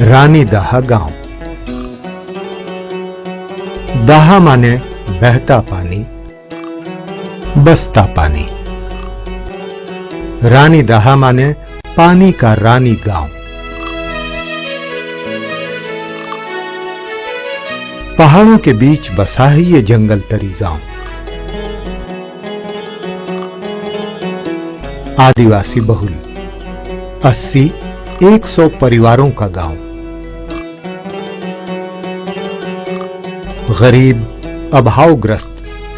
रानी दाहा गांव। दाहा माने बहता पानी, बसता पानी। रानी दाहा माने पानी का रानी गांव। पहाड़ों के बीच बसा है ये जंगल तरी गांव। आदिवासी बहुल 80-100 परिवारों का गांव। गरीब, अभावग्रस्त,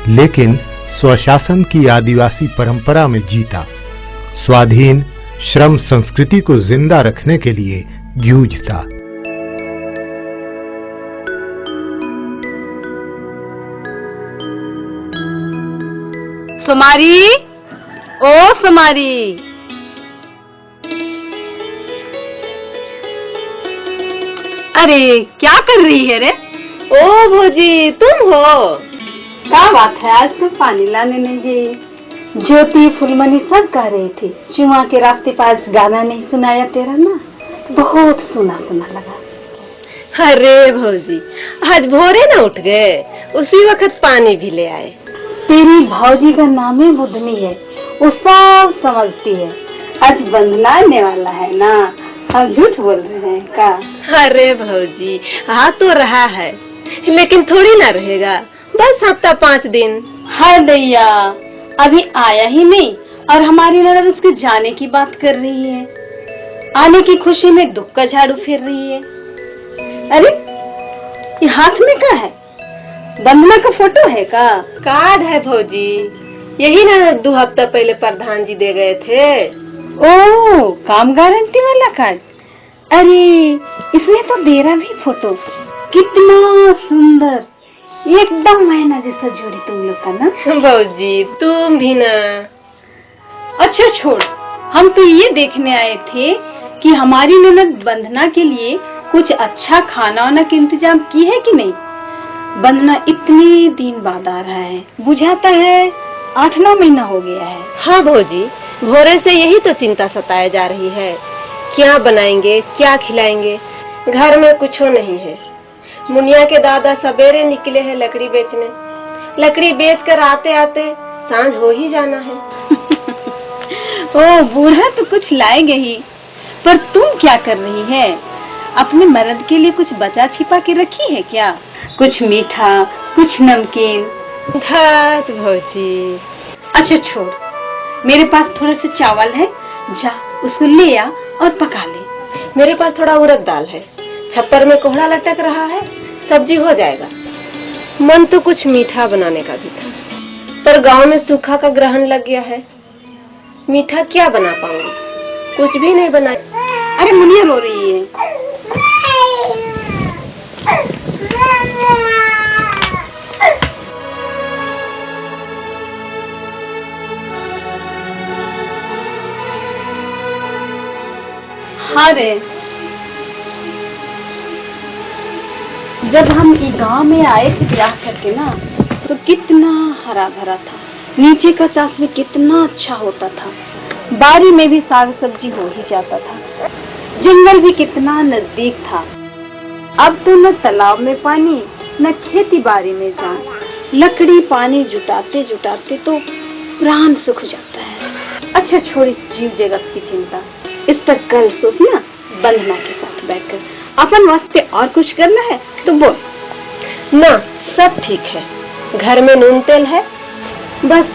लेकिन स्वशासन की आदिवासी परंपरा में जीता, स्वाधीन श्रम संस्कृति को जिंदा रखने के लिए जूझता। सुमारी, ओ सुमारी, अरे क्या कर रही है रे? ओ भौजी, तुम हो? क्या बात है, आज तो पानी लाने नहीं गई? ज्योति, फुलमनी सब कह रही थी चुआ के रास्ते पास गाना नहीं सुनाया तेरा ना, बहुत सुना सुना लगा। अरे भौजी, आज भोरे न उठ गए, उसी वक्त पानी भी ले आए। तेरी भौजी का नाम ही बुधनी है, वो सब समझती है। आज बंधना आने वाला है ना, हम झूठ बोल रहे हैं का? अरे भौजी, आ तो रहा है, लेकिन थोड़ी ना रहेगा, बस हफ्ता 5 दिन। हाय दैया, अभी आया ही नहीं और हमारी ननद उसके जाने की बात कर रही है। आने की खुशी में दुख का झाड़ू फेर रही है। अरे ये हाथ में क्या है? बंधना का फोटो है का? कार्ड है भौजी, यही ना 2 हफ्ता पहले प्रधान जी दे गए थे। ओ, काम गारंटी वाला कार्ड। अरे इसमें तो तेरा भी फोटो, कितना सुंदर, एकदम मैना जैसा जोड़ी तुम लोग का ना। भौजी तुम भी ना। अच्छा छोड़, हम तो ये देखने आए थे कि हमारी ननद बंधना के लिए कुछ अच्छा खाना वाना का इंतजाम की है कि नहीं। बंधना इतने दिन बाद आ रहा है, बुझाता है 8-9 महीना हो गया है। हाँ भौजी, भोरे से यही तो चिंता सताया जा रही है, क्या बनाएंगे, क्या खिलाएंगे। घर में कुछ नहीं है। मुनिया के दादा सवेरे निकले हैं लकड़ी बेचने, लकड़ी बेचकर आते आते सांझ हो ही जाना है। ओ बूढ़ा तो कुछ लाएंगे ही, पर तुम क्या कर रही है? अपने मर्द के लिए कुछ बचा छिपा के रखी है क्या? कुछ मीठा, कुछ नमकीन? घात भौजी। अच्छा छोड़, मेरे पास थोड़ा सा चावल है, जा उसको ले आ और पका ले। मेरे पास थोड़ा उड़द दाल है, छप्पर में कोहड़ा लटक रहा है, सब्जी हो जाएगा। मन तो कुछ मीठा बनाने का भी था, पर गांव में सूखा का ग्रहण लग गया है, मीठा क्या बना पाऊंगी, कुछ भी नहीं बना। अरे मुनिया रो रही है। हाँ रे, जब हम ई गांव में आए थे ब्याह करके ना, तो कितना हरा भरा था, नीचे का चास में कितना अच्छा होता था, बारी में भी साग सब्जी हो ही जाता था, जंगल भी कितना नजदीक था। अब तो न तालाब में पानी, न खेती बाड़ी में जान, लकड़ी पानी जुटाते जुटाते तो प्राण सूख जाता है। अच्छा छोड़ इस जीव जगत की चिंता, इस पर कल सोचना, बंधना के साथ बैठकर। अपन वास्ते और कुछ करना है तो बोल ना। सब ठीक है, घर में नून तेल है, बस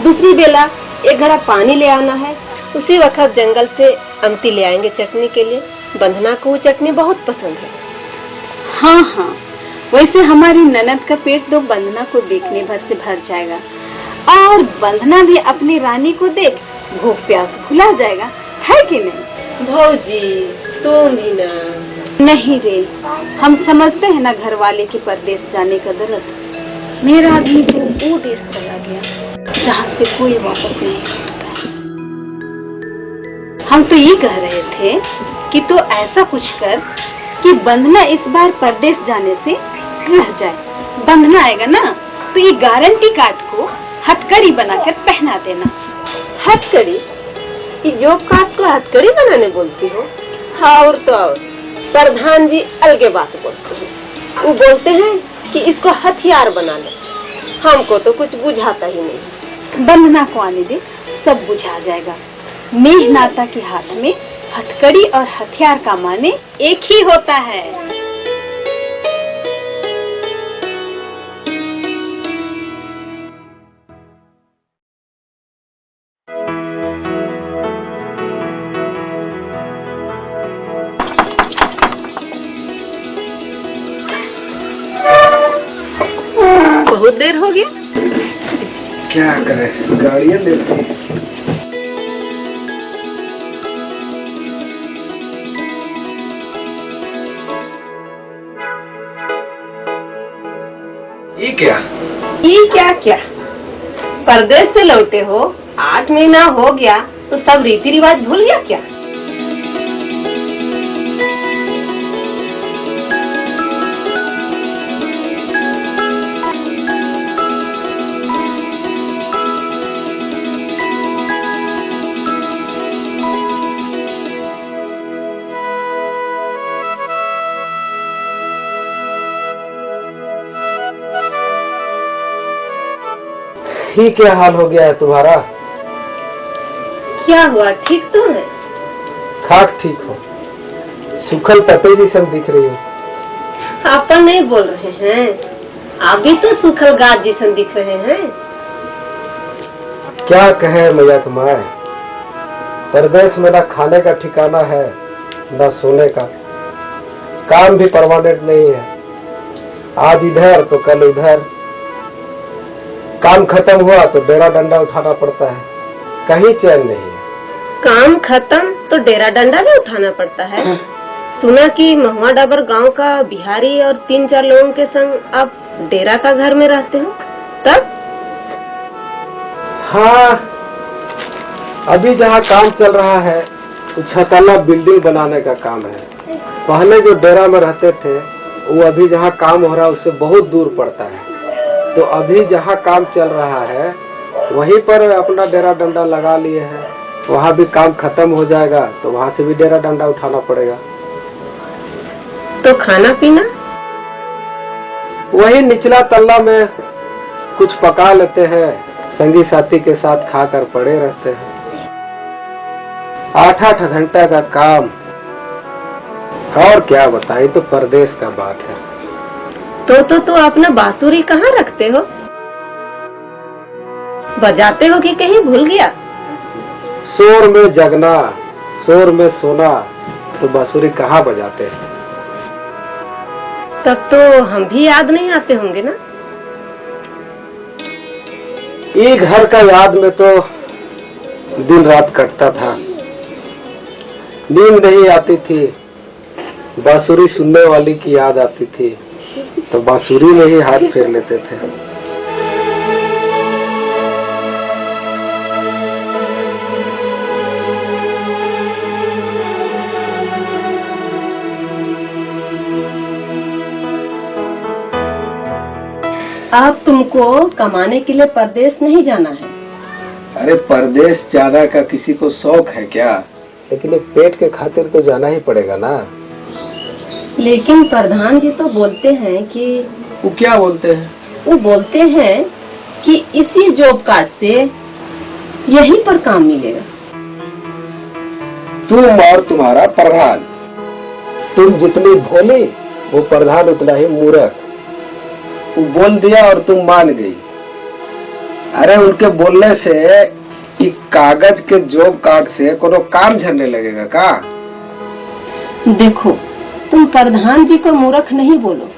दूसरी बेला 1 घड़ा पानी ले आना है, उसी वक्त जंगल से अमती ले आएंगे चटनी के लिए। बंधना को वो चटनी बहुत पसंद है। हाँ हाँ, वैसे हमारी ननद का पेट तो बंधना को देखने भर से भर जाएगा, और बंधना भी अपनी रानी को देख भूख प्यास भुला जाएगा, है कि नहीं? भौजी तुम भी ना। नहीं रे, हम समझते हैं ना घर वाले के परदेश जाने का दर्द। मेरा आदमी तो वो देश चला गया जहाँ से कोई वापस नहीं आता। हम तो ये कह रहे थे कि तो ऐसा कुछ कर कि बंधना इस बार परदेश जाने से रह जाए। बंधना आएगा ना तो ये गारंटी कार्ड को हथकड़ी बनाकर पहना देना। हथकड़ी? ये जॉब कार्ड को हथकड़ी बनाने बोलती हो? हाँ और तो और, प्रधान जी अलगे बात बोलते हैं। वो बोलते हैं कि इसको हथियार बना ले। हमको तो कुछ बुझाता ही नहीं। वंदना को आने दे, सब बुझा जाएगा। मेघनाता के हाथ में हथकड़ी और हथियार का माने एक ही होता है। बहुत देर हो गया। क्या करें, गाड़ियां लेते हैं। ये क्या परदेश से लौटे हो, 8 महीना हो गया तो सब रीति रिवाज भूल गया क्या? ही क्या हाल हो गया है तुम्हारा? क्या हुआ, ठीक तो है? खाक ठीक हो, सूखल पत्ते जैसा दिख रही हो। आप तो नहीं बोल रहे हैं, आप भी तो सूखल गाज जैसा दिख रहे हैं। क्या कहे मैया तुम्हारे, परदेश में ना खाने का ठिकाना है ना सोने का, काम भी परमानेंट नहीं है। आज इधर तो कल उधर, काम खत्म हुआ तो डेरा डंडा उठाना पड़ता है, कहीं चैन नहीं है। काम खत्म तो डेरा डंडा भी उठाना पड़ता है। सुना कि महुआ डाबर गांव का बिहारी और 3-4 लोगों के संग आप डेरा का घर में रहते हो, तब? हाँ, अभी जहाँ काम चल रहा है वो छतला बिल्डिंग बनाने का काम है। पहले जो डेरा में रहते थे वो अभी जहाँ काम हो रहा है उससे बहुत दूर पड़ता है, तो अभी जहाँ काम चल रहा है वहीं पर अपना डेरा डंडा लगा लिए हैं। वहाँ भी काम खत्म हो जाएगा तो वहाँ से भी डेरा डंडा उठाना पड़ेगा। तो खाना पीना वही निचला तल्ला में कुछ पका लेते हैं, संगी साथी के साथ खाकर पड़े रहते हैं। 8-8 घंटा का काम, और क्या बताएं, तो परदेश का बात है। तो अपना बांसुरी कहाँ रखते हो? बजाते हो कि कहीं भूल गया? शोर में जगना, शोर में सोना, तो बांसुरी कहाँ बजाते हैं। तब तो हम भी याद नहीं आते होंगे ना? ये घर का याद में तो दिन रात कटता था, नींद नहीं आती थी, बांसुरी सुनने वाली की याद आती थी, तो बांसुरी में ही हाथ फेर लेते थे। अब तुमको कमाने के लिए परदेश नहीं जाना है? अरे परदेश जाना का किसी को शौक है क्या? लेकिन पेट के खातिर तो जाना ही पड़ेगा ना। लेकिन प्रधान जी तो बोलते हैं कि... वो क्या बोलते हैं? वो बोलते हैं कि इसी जॉब कार्ड से यहीं पर काम मिलेगा। तुम और तुम्हारा प्रधान, तुम जितनी भोली वो प्रधान उतना ही मूर्ख। वो बोल दिया और तुम मान गई। अरे उनके बोलने से कि कागज के जॉब कार्ड से कोनो काम झरने लगेगा का? देखो, तुम प्रधान जी को मूर्ख नहीं बोलो,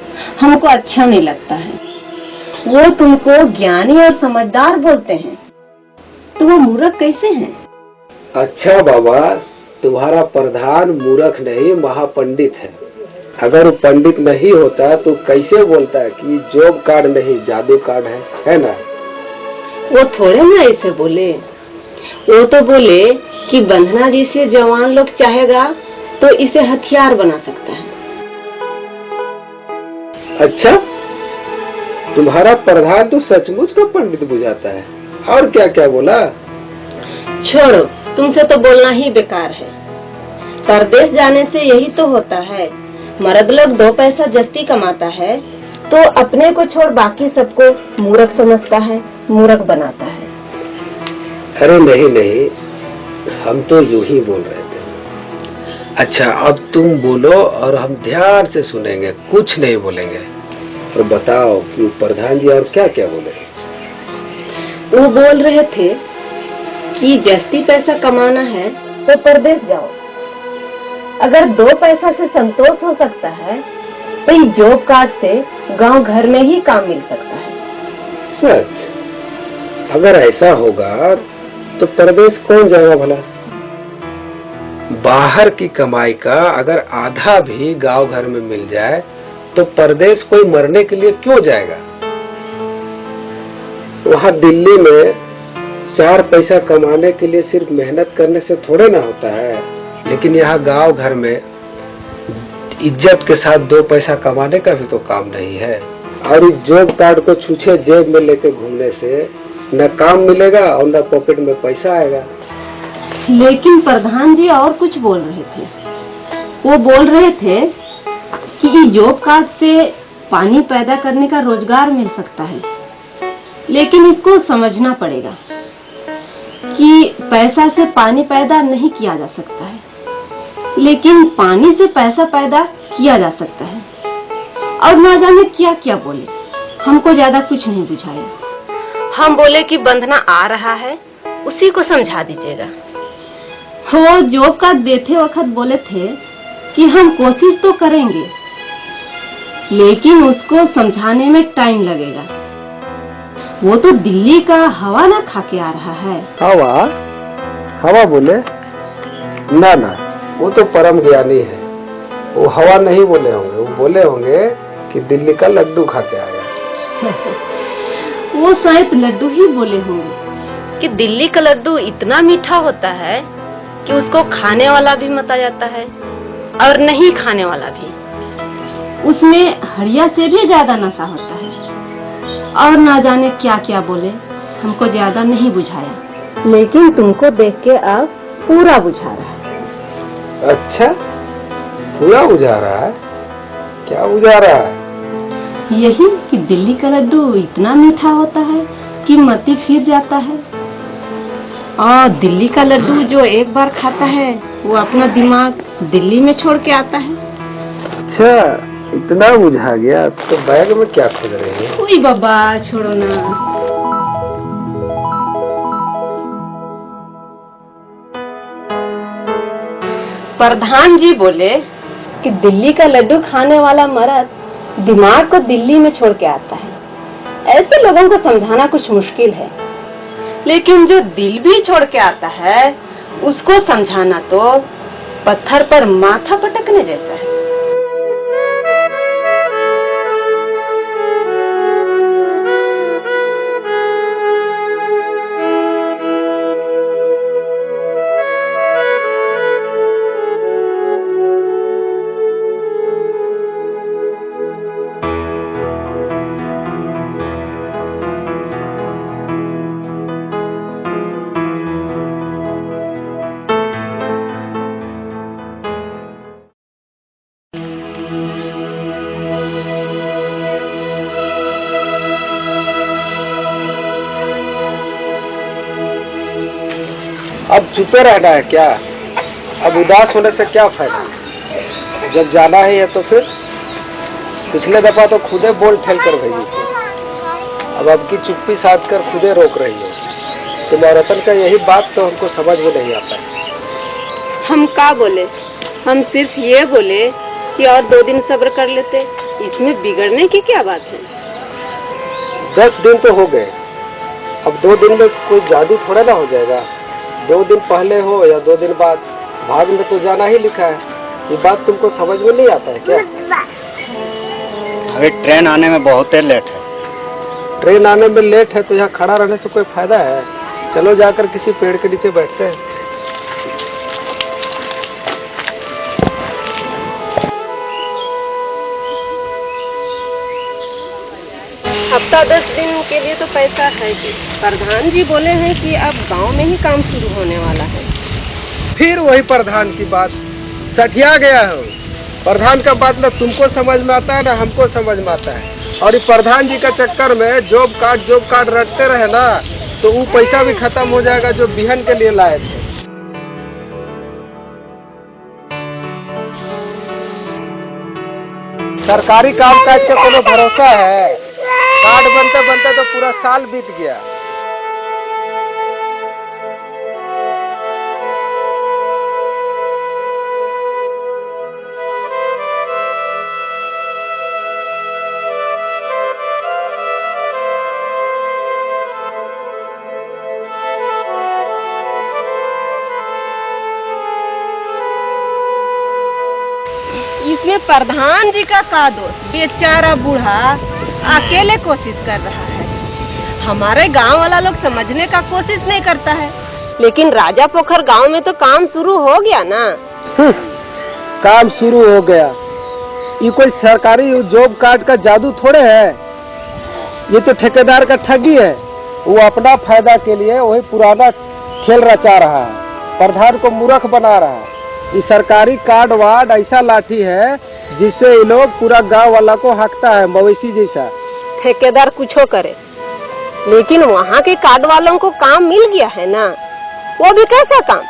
हमको अच्छा नहीं लगता है। वो तुमको ज्ञानी और समझदार बोलते हैं, तो वो मूर्ख कैसे हैं? अच्छा बाबा, तुम्हारा प्रधान मूर्ख नहीं महापंडित है। अगर वो पंडित नहीं होता तो कैसे बोलता है कि जॉब कार्ड नहीं जादू कार्ड है ना? वो थोड़े ना ऐसे बोले, वो तो बोले कि बंधना जी से जवान लोग चाहेगा तो इसे हथियार बना सकता है। अच्छा, तुम्हारा प्रधान तो सचमुच का पंडित बुझाता है। और क्या क्या बोला? छोड़ो, तुमसे तो बोलना ही बेकार है। परदेश जाने से यही तो होता है मर्द लोग 2 पैसा जस्ती कमाता है तो अपने को छोड़ बाकी सबको मूर्ख समझता है, मूर्ख बनाता है। अरे नहीं नहीं, हम तो यूं ही बोल रहे थे। अच्छा अब तुम बोलो और हम ध्यान से सुनेंगे, कुछ नहीं बोलेंगे। और बताओ कि प्रधान जी और क्या क्या बोले? वो बोल रहे थे कि जस्ती पैसा कमाना है तो परदेश जाओ, अगर 2 पैसा से संतोष हो सकता है तो ये जॉब कार्ड से गांव घर में ही काम मिल सकता है। सच? अगर ऐसा होगा तो परदेश कौन जाएगा भला? बाहर की कमाई का अगर आधा भी गांव घर में मिल जाए तो परदेश कोई मरने के लिए क्यों जाएगा? वहां दिल्ली में 4 पैसा कमाने के लिए सिर्फ मेहनत करने से थोड़े ना होता है, लेकिन यहाँ गांव घर में इज्जत के साथ 2 पैसा कमाने का भी तो काम नहीं है। और इस जॉब कार्ड को छूछे जेब में लेके घूमने से न काम मिलेगा और न पॉकेट में पैसा आएगा। लेकिन प्रधान जी और कुछ बोल रहे थे। वो बोल रहे थे कि ये जॉब कार्ड से पानी पैदा करने का रोजगार मिल सकता है, लेकिन इसको समझना पड़ेगा कि पैसा से पानी पैदा नहीं किया जा सकता है, लेकिन पानी से पैसा पैदा किया जा सकता है। और ना जाने क्या क्या बोले, हमको ज्यादा कुछ नहीं बुझाया। हम बोले कि बंधना आ रहा है, उसी को समझा दीजिएगा। वो जॉब कार्ड देते वक्त बोले थे कि हम कोशिश तो करेंगे, लेकिन उसको समझाने में टाइम लगेगा। वो तो दिल्ली का हवा ना खा के आ रहा है। हवा? हवा बोले? ना ना, वो तो परम ज्ञानी है, वो हवा नहीं बोले होंगे, वो बोले होंगे कि दिल्ली का लड्डू खा के आया। वो शायद लड्डू ही बोले होंगे कि दिल्ली का लड्डू इतना मीठा होता है कि उसको खाने वाला भी मता जाता है और नहीं खाने वाला भी। उसमें हड़िया से भी ज्यादा नशा होता है। और ना जाने क्या क्या बोले, हमको ज्यादा नहीं बुझाया, लेकिन तुमको देख के अब पूरा बुझा रहा है। अच्छा, पूरा बुझा रहा है? क्या बुझा रहा है? यही कि दिल्ली का लड्डू इतना मीठा होता है कि मती फिर जाता है, और दिल्ली का लड्डू जो एक बार खाता है वो अपना दिमाग दिल्ली में छोड़ के आता है। अच्छा, इतना बुझा गया तो बैग में क्या खोज रही है? कोई बाबा छोड़ो ना। प्रधान जी बोले कि दिल्ली का लड्डू खाने वाला मर्द दिमाग को दिल्ली में छोड़ के आता है। ऐसे लोगों को समझाना कुछ मुश्किल है, लेकिन जो दिल भी छोड़ के आता है उसको समझाना तो पत्थर पर माथा पटकने जैसा है। अब चुपे रहना है क्या? अब उदास होने से क्या फायदा? जब जाना ही है तो फिर? पिछले दफा तो खुदे बोल ठेल कर भेजी थी, अब की चुप्पी साध कर खुदे रोक रही है। तुम औरतन का यही बात तो हमको समझ में नहीं आता है। हम क्या बोले? हम सिर्फ ये बोले कि और 2 दिन सब्र कर लेते, इसमें बिगड़ने की क्या बात है? 10 दिन तो हो गए, अब 2 दिन में कोई जादू थोड़ा ना हो जाएगा। 2 दिन पहले हो या 2 दिन बाद, भाग में तो जाना ही लिखा है। ये बात तुमको समझ में नहीं आता है क्या? अभी ट्रेन आने में बहुत लेट है। ट्रेन आने में लेट है तो यहाँ खड़ा रहने से कोई फायदा है? चलो जाकर किसी पेड़ के नीचे बैठते हैं। हफ्ता 10 दिन के लिए तो पैसा है कि प्रधान जी बोले हैं कि अब गांव में ही काम शुरू होने वाला है। फिर वही प्रधान की बात, सठिया गया हो। प्रधान का बात ना तुमको समझ में आता है ना हमको समझ में आता है। और ये प्रधान जी का चक्कर में जॉब कार्ड रटते रहे ना तो वो पैसा भी खत्म हो जाएगा जो बिहन के लिए लाए थे। सरकारी कामकाज का कोनो भरोसा है? कार्ड बनते बनते तो पूरा साल बीत गया। इसमें प्रधान जी का दोष? बेचारा बूढ़ा अकेले कोशिश कर रहा है। हमारे गांव वाला लोग समझने का कोशिश नहीं करता है। लेकिन राजा पोखर गांव में तो काम शुरू हो गया ना। काम शुरू हो गया। ये कोई सरकारी जॉब कार्ड का जादू थोड़े है, ये तो ठेकेदार का ठगी है। वो अपना फायदा के लिए वही पुराना खेल रचा रहा है, प्रधान को मूर्ख बना रहा है। ये सरकारी कार्ड वार्ड ऐसा लाठी है जिससे ये लोग पूरा गांव वाला को हकता है, मवेशी जैसा। ठेकेदार कुछ हो करे, लेकिन वहाँ के कार्ड वालों को काम मिल गया है ना। वो भी कैसा काम?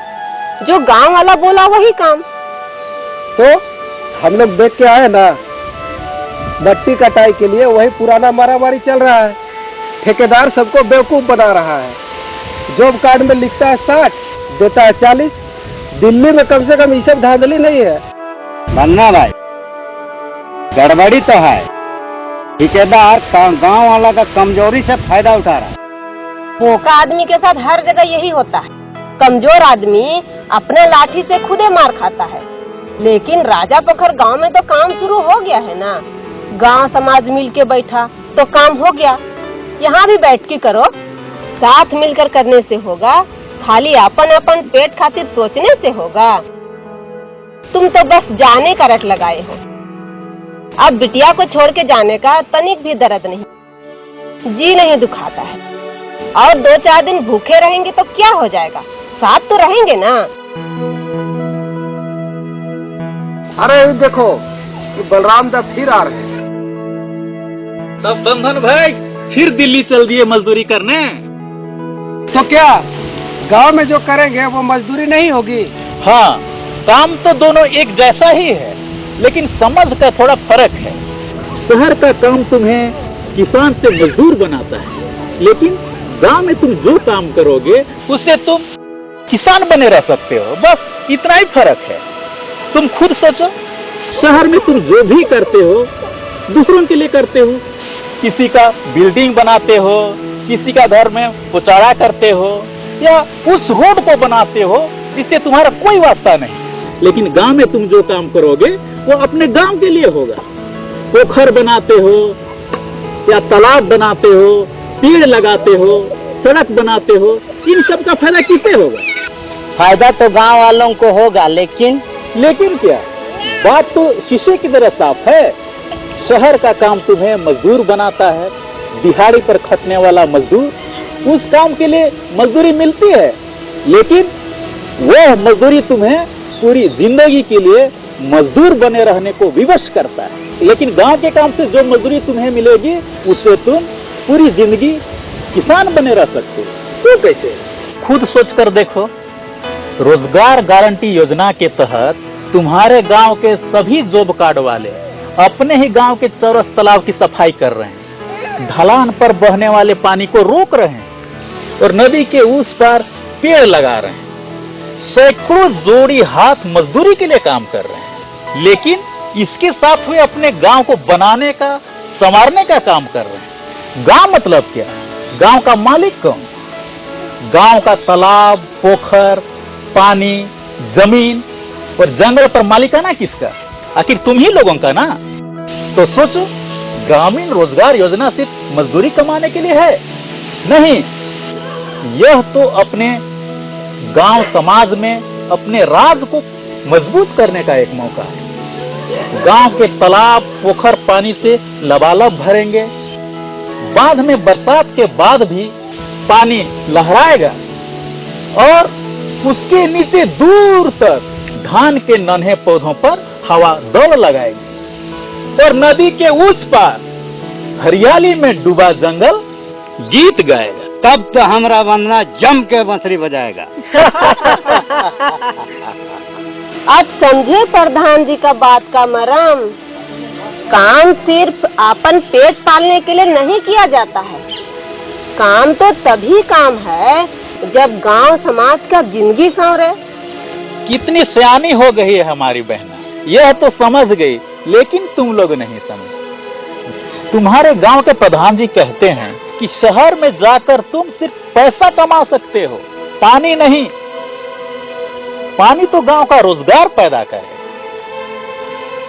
जो गांव वाला बोला वही काम। तो हम लोग देख के आए ना, मट्टी कटाई के लिए वही पुराना मारामारी चल रहा है। ठेकेदार सबको बेवकूफ बना रहा है। जॉब कार्ड में लिखता है 60, देता है 40। दिल्ली में कम से कम ये सब धांधली नहीं है। मन्ना भाई, गड़बड़ी तो है। ठेकेदार गांव वाला का कमजोरी से फायदा उठा रहा है। भूखा आदमी के साथ हर जगह यही होता है। कमजोर आदमी अपने लाठी से खुदे मार खाता है। लेकिन राजा पोखर गांव में तो काम शुरू हो गया है ना। गांव समाज मिल के बैठा तो काम हो गया। यहाँ भी बैठ के करो, साथ मिलकर करने से होगा। खाली अपन पेट खातिर सोचने से होगा। तुम तो बस जाने का रट लगाए हो। अब बिटिया को छोड़ के जाने का तनिक भी दर्द नहीं, जी नहीं दुखाता है। और 2-4 दिन भूखे रहेंगे तो क्या हो जाएगा, साथ तो रहेंगे ना। अरे देखो, ये बलराम दा फिर आ रहे हैं। सब बंधन भाई फिर दिल्ली चल दिए मजदूरी करने। तो क्या गांव में जो करेंगे वो मजदूरी नहीं होगी? हाँ, काम तो दोनों एक जैसा ही है, लेकिन समझ का थोड़ा फर्क है। शहर का काम तुम्हें किसान से मजदूर बनाता है, लेकिन गांव में तुम जो काम करोगे उससे तुम किसान बने रह सकते हो। बस इतना ही फर्क है। तुम खुद सोचो, शहर में तुम जो भी करते हो दूसरों के लिए करते हो। किसी का बिल्डिंग बनाते हो, किसी का घर में पुचारा करते हो, या उस रोड को बनाते हो जिससे तुम्हारा कोई वास्ता नहीं। लेकिन गांव में तुम जो काम करोगे वो अपने गांव के लिए होगा। पोखर बनाते हो या तालाब बनाते हो, पेड़ लगाते हो, सड़क बनाते हो, इन सब का फायदा किसे होगा? फायदा तो गांव वालों को होगा, लेकिन क्या? बात तो शीशे की तरह साफ है। शहर का काम तुम्हें मजदूर बनाता है। दिहाड़ी पर खटने वाला मजदूर, उस काम के लिए मजदूरी मिलती है, लेकिन वह मजदूरी तुम्हें पूरी जिंदगी के लिए मजदूर बने रहने को विवश करता है। लेकिन गांव के काम से जो मजदूरी तुम्हें मिलेगी उससे तुम पूरी जिंदगी किसान बने रह सकते हो। तो कैसे? खुद सोच कर देखो। रोजगार गारंटी योजना के तहत तुम्हारे गांव के सभी जॉब कार्ड वाले अपने ही गांव के चौरस तालाब की सफाई कर रहे हैं, ढलान पर बहने वाले पानी को रोक रहे हैं और नदी के उस पार पेड़ लगा रहे हैं। सैकड़ों जोड़ी हाथ मजदूरी के लिए काम कर रहे हैं, लेकिन इसके साथ वे अपने गांव को बनाने का, संवारने का काम कर रहे हैं। गांव मतलब क्या? गांव का मालिक कौन? गांव का तालाब, पोखर, पानी, जमीन और जंगल पर मालिकाना किसका? आखिर तुम ही लोगों का ना। तो सोचो, ग्रामीण रोजगार योजना सिर्फ मजदूरी कमाने के लिए है? नहीं, यह तो अपने गांव समाज में अपने राज को मजबूत करने का एक मौका है। गांव के तालाब, पोखर पानी से लबालब भरेंगे। बांध में बरसात के बाद भी पानी लहराएगा और उसके नीचे दूर तक धान के नन्हे पौधों पर हवा दौड़ लगाएगी और नदी के उस पार हरियाली में डूबा जंगल गीत गाएगा। तब तो हमरा वंदना जम के बांसुरी बजाएगा। अब समझे प्रधान जी का बात का मरम। काम सिर्फ अपन पेट पालने के लिए नहीं किया जाता है। काम तो तभी काम है जब गांव समाज का जिंदगी संवरे। कितनी सयानी हो गई है हमारी बहना, यह तो समझ गई, लेकिन तुम लोग नहीं समझ। तुम्हारे गांव के प्रधान जी कहते हैं कि शहर में जाकर तुम सिर्फ पैसा कमा सकते हो, पानी नहीं। पानी तो गांव का रोजगार पैदा करे।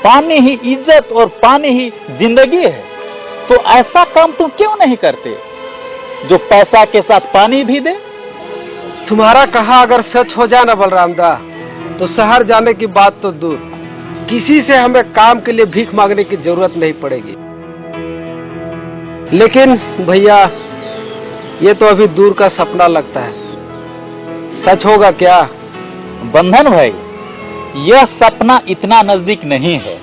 पानी ही इज्जत और पानी ही जिंदगी है। तो ऐसा काम तुम क्यों नहीं करते जो पैसा के साथ पानी भी दे? तुम्हारा कहा अगर सच हो जाए ना बलराम दा, तो शहर जाने की बात तो दूर, किसी से हमें काम के लिए भीख मांगने की जरूरत नहीं पड़ेगी। लेकिन भैया, ये तो अभी दूर का सपना लगता है। सच होगा क्या? बंधन भाई, यह सपना इतना नजदीक नहीं है,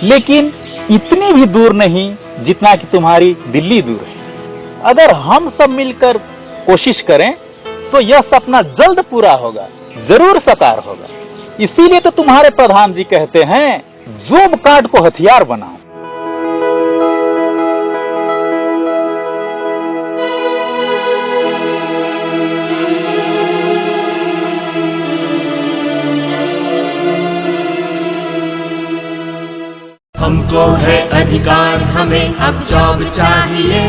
लेकिन इतनी भी दूर नहीं जितना कि तुम्हारी दिल्ली दूर है। अगर हम सब मिलकर कोशिश करें तो यह सपना जल्द पूरा होगा, जरूर साकार होगा। इसीलिए तो तुम्हारे प्रधान जी कहते हैं, जोब कार्ड को हथियार बनाओ। हमको है अधिकार, हमें अब जॉब चाहिए।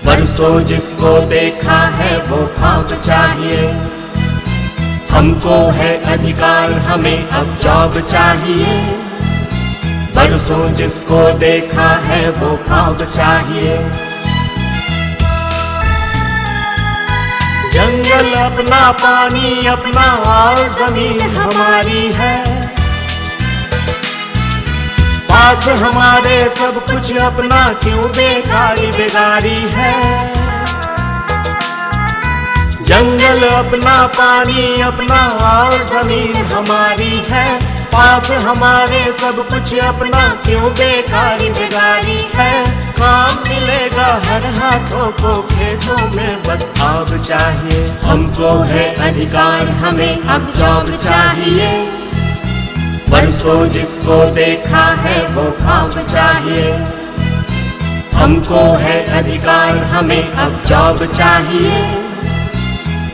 बरसों जिसको देखा है वो ख्वाब चाहिए। हमको है अधिकार, हमें अब जॉब चाहिए। बरसों जिसको देखा है वो ख्वाब चाहिए। जंगल अपना, पानी अपना और जमीन हमारी है। पास हमारे सब कुछ अपना, क्यों बेकारी बेगारी है। जंगल अपना, पानी अपना और जमीन हमारी है। पास हमारे सब कुछ अपना, क्यों बेकारी बेगारी है। काम मिलेगा हर हाथों को, खेतों में बस आग चाहिए। हमको है अधिकार, हमें अब जॉब चाहिए। बरसों जिसको देखा है वो ख्वाब चाहिए। हमको है अधिकार, हमें अब जॉब चाहिए।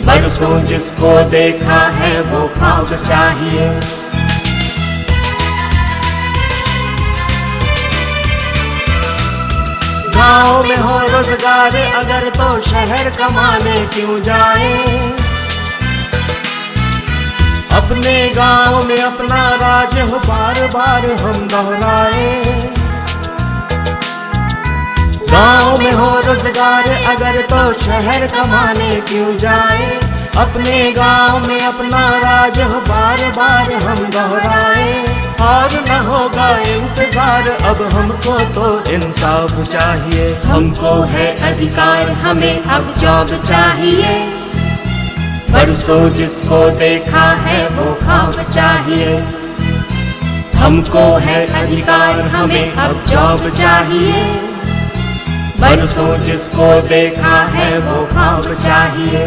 बरसों जिसको देखा है वो ख्वाब चाहिए। गांव में हो रोजगार अगर तो शहर कमाने क्यों जाए। अपने गांव में अपना राज हो बार बार हम दोहराए। गांव में हो रोजगार अगर तो शहर कमाने क्यों जाए। अपने गांव में अपना राज हो बार बार हम दोहराए। और न होगा इंतजार, अब हमको तो इंसाफ चाहिए। हमको है अधिकार, हमें अब जॉब चाहिए। बरसों जिसको देखा है वो ख्वाब चाहिए। हमको है अधिकार, हमें अब जॉब चाहिए। बरसों जिसको देखा है वो ख्वाब चाहिए।